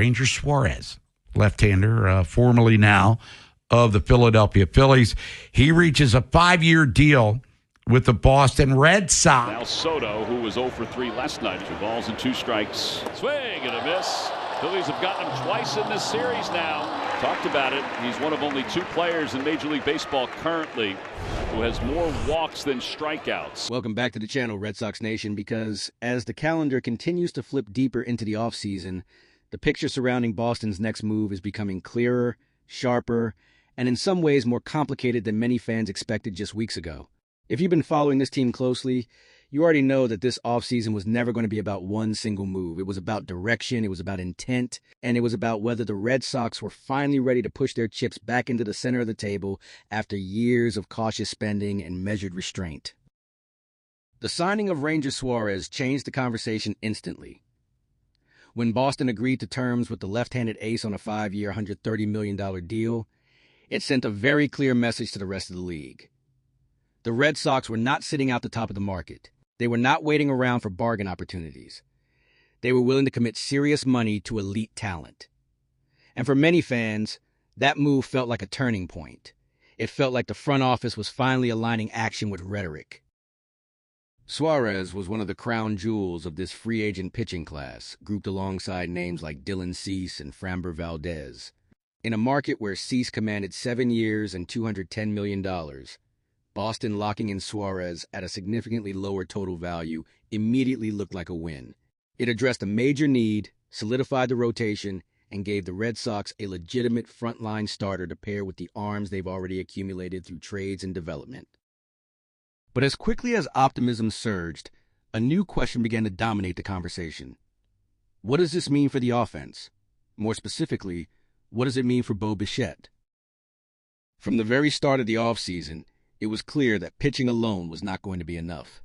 Ranger Suárez, left-hander, formerly now of the Philadelphia Phillies. He reaches a 5-year deal with the Boston Red Sox. Now Soto, who was 0 for 3 last night. 2 balls and 2 strikes. Swing and a miss. Phillies have gotten him twice in this series now. Talked about it. He's one of only 2 players in Major League Baseball currently who has more walks than strikeouts. Welcome back to the channel, Red Sox Nation, because as the calendar continues to flip deeper into the offseason, the picture surrounding Boston's next move is becoming clearer, sharper, and in some ways more complicated than many fans expected just weeks ago. If you've been following this team closely, you already know that this offseason was never going to be about one single move. It was about direction, it was about intent, and it was about whether the Red Sox were finally ready to push their chips back into the center of the table after years of cautious spending and measured restraint. The signing of Ranger Suárez changed the conversation instantly. When Boston agreed to terms with the left-handed ace on a 5-year, $130 million deal, it sent a very clear message to the rest of the league. The Red Sox were not sitting out the top of the market. They were not waiting around for bargain opportunities. They were willing to commit serious money to elite talent. And for many fans, that move felt like a turning point. It felt like the front office was finally aligning action with rhetoric. Suárez was one of the crown jewels of this free agent pitching class, grouped alongside names like Dylan Cease and Framber Valdez. In a market where Cease commanded 7 years and $210 million, Boston locking in Suárez at a significantly lower total value immediately looked like a win. It addressed a major need, solidified the rotation, and gave the Red Sox a legitimate frontline starter to pair with the arms they've already accumulated through trades and development. But as quickly as optimism surged, a new question began to dominate the conversation. What does this mean for the offense? More specifically, what does it mean for Bo Bichette? From the very start of the offseason, it was clear that pitching alone was not going to be enough.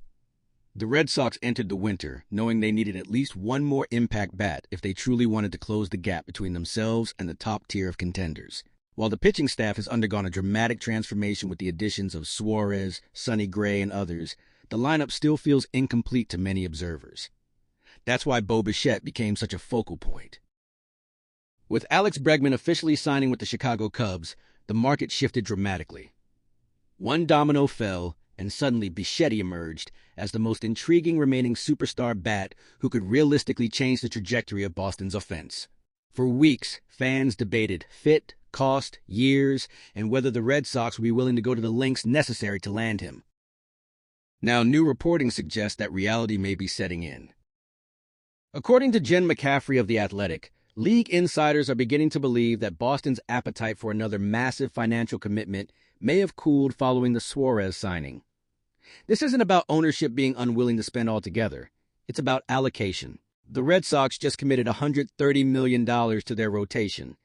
The Red Sox entered the winter knowing they needed at least one more impact bat if they truly wanted to close the gap between themselves and the top tier of contenders. While the pitching staff has undergone a dramatic transformation with the additions of Suárez, Sonny Gray, and others, the lineup still feels incomplete to many observers. That's why Bo Bichette became such a focal point. With Alex Bregman officially signing with the Chicago Cubs, the market shifted dramatically. One domino fell, and suddenly Bichette emerged as the most intriguing remaining superstar bat who could realistically change the trajectory of Boston's offense. For weeks, fans debated fit, cost, years, and whether the Red Sox would be willing to go to the lengths necessary to land him. Now, new reporting suggests that reality may be setting in. According to Jen McCaffrey of The Athletic, league insiders are beginning to believe that Boston's appetite for another massive financial commitment may have cooled following the Suárez signing. This isn't about ownership being unwilling to spend altogether. It's about allocation. The Red Sox just committed $130 million to their rotation.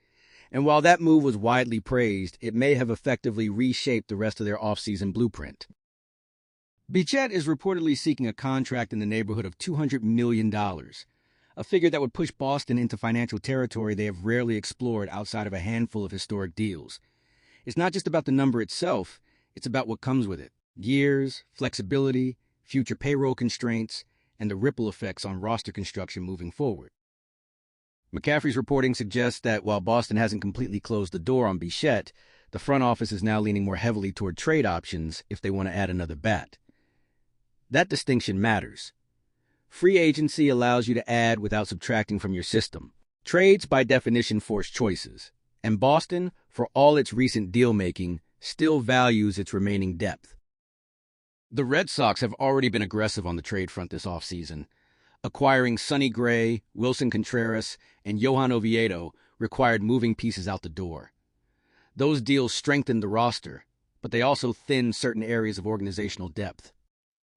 And while that move was widely praised, it may have effectively reshaped the rest of their offseason blueprint. Bichette is reportedly seeking a contract in the neighborhood of $200 million, a figure that would push Boston into financial territory they have rarely explored outside of a handful of historic deals. It's not just about the number itself, it's about what comes with it. Years, flexibility, future payroll constraints, and the ripple effects on roster construction moving forward. McCaffrey's reporting suggests that while Boston hasn't completely closed the door on Bichette, the front office is now leaning more heavily toward trade options if they want to add another bat. That distinction matters. Free agency allows you to add without subtracting from your system. Trades, by definition, force choices. And Boston, for all its recent deal-making, still values its remaining depth. The Red Sox have already been aggressive on the trade front this offseason. Acquiring Sonny Gray, Wilson Contreras, and Johan Oviedo required moving pieces out the door. Those deals strengthened the roster, but they also thinned certain areas of organizational depth.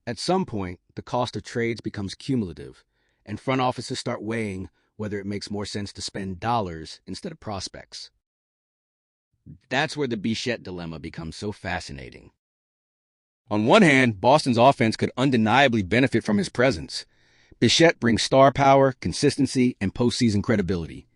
At some point, the cost of trades becomes cumulative, and front offices start weighing whether it makes more sense to spend dollars instead of prospects. That's where the Bichette dilemma becomes so fascinating. On one hand, Boston's offense could undeniably benefit from his presence. Bichette brings star power, consistency, and postseason credibility.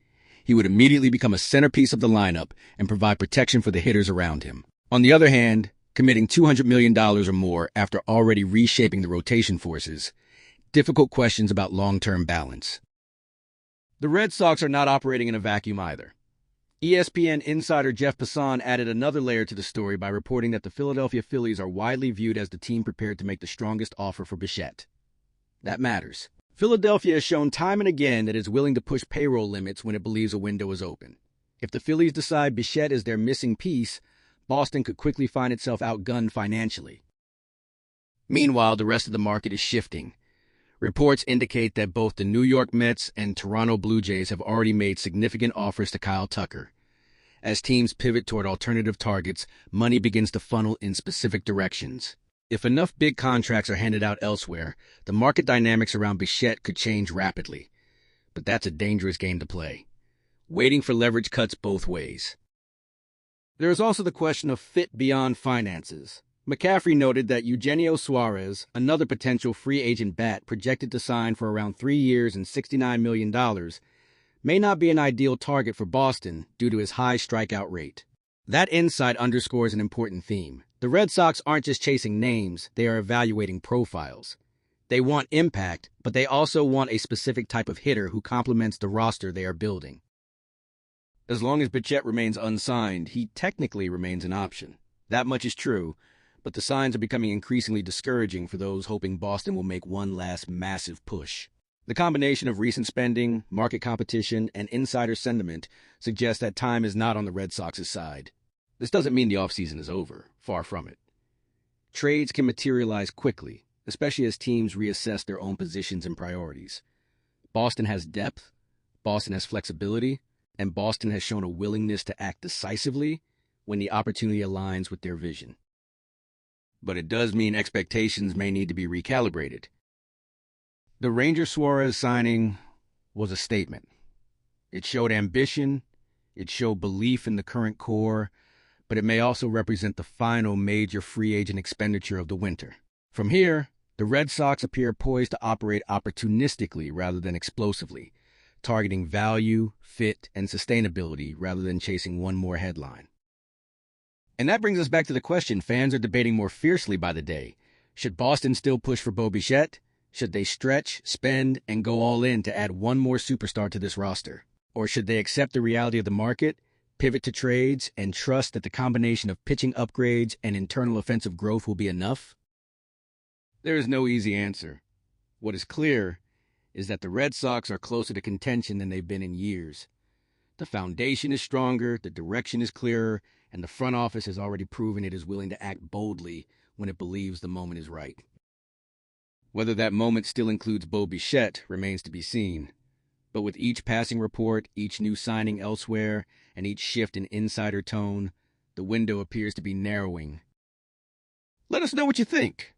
He would immediately become a centerpiece of the lineup and provide protection for the hitters around him. On the other hand, committing $200 million or more after already reshaping the rotation forces, difficult questions about long-term balance. The Red Sox are not operating in a vacuum either. ESPN insider Jeff Passan added another layer to the story by reporting that the Philadelphia Phillies are widely viewed as the team prepared to make the strongest offer for Bichette. That matters. Philadelphia has shown time and again that it's willing to push payroll limits when it believes a window is open. If the Phillies decide Bichette is their missing piece, Boston could quickly find itself outgunned financially. Meanwhile, the rest of the market is shifting. Reports indicate that both the New York Mets and Toronto Blue Jays have already made significant offers to Kyle Tucker. As teams pivot toward alternative targets, money begins to funnel in specific directions. If enough big contracts are handed out elsewhere, the market dynamics around Bichette could change rapidly. But that's a dangerous game to play, waiting for leverage cuts both ways. There is also the question of fit beyond finances. McCaffrey noted that Ranger Suárez, another potential free agent bat projected to sign for around 3 years and $69 million, may not be an ideal target for Boston due to his high strikeout rate. That insight underscores an important theme. The Red Sox aren't just chasing names, they are evaluating profiles. They want impact, but they also want a specific type of hitter who complements the roster they are building. As long as Bichette remains unsigned, he technically remains an option. That much is true, but the signs are becoming increasingly discouraging for those hoping Boston will make one last massive push. The combination of recent spending, market competition, and insider sentiment suggests that time is not on the Red Sox's side. This doesn't mean the offseason is over, far from it. Trades can materialize quickly, especially as teams reassess their own positions and priorities. Boston has depth, Boston has flexibility, and Boston has shown a willingness to act decisively when the opportunity aligns with their vision. But it does mean expectations may need to be recalibrated. The Ranger Suárez signing was a statement. It showed ambition, it showed belief in the current core, but it may also represent the final major free agent expenditure of the winter. From here, the Red Sox appear poised to operate opportunistically rather than explosively, targeting value, fit, and sustainability rather than chasing one more headline. And that brings us back to the question fans are debating more fiercely by the day. Should Boston still push for Bo Bichette? Should they stretch, spend, and go all in to add one more superstar to this roster? Or should they accept the reality of the market, pivot to trades, and trust that the combination of pitching upgrades and internal offensive growth will be enough? There is no easy answer. What is clear is that the Red Sox are closer to contention than they've been in years. The foundation is stronger, the direction is clearer, and the front office has already proven it is willing to act boldly when it believes the moment is right. Whether that moment still includes Bo Bichette remains to be seen. But with each passing report, each new signing elsewhere, and each shift in insider tone, the window appears to be narrowing. Let us know what you think.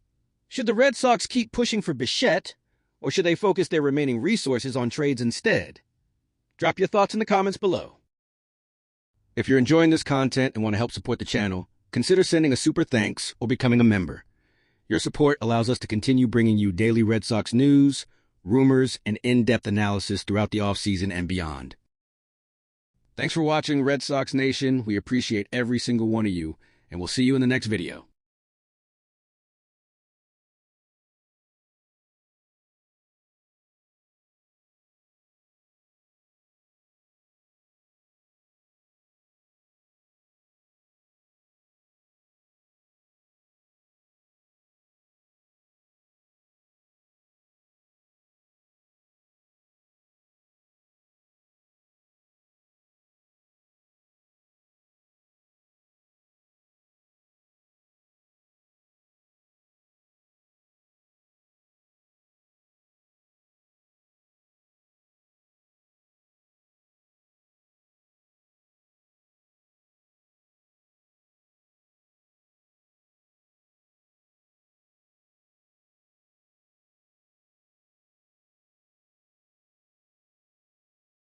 Should the Red Sox keep pushing for Bichette, or should they focus their remaining resources on trades instead? Drop your thoughts in the comments below. If you're enjoying this content and want to help support the channel, consider sending a super thanks or becoming a member. Your support allows us to continue bringing you daily Red Sox news, rumors, and in-depth analysis throughout the offseason and beyond. Thanks for watching, Red Sox Nation. We appreciate every single one of you, and we'll see you in the next video.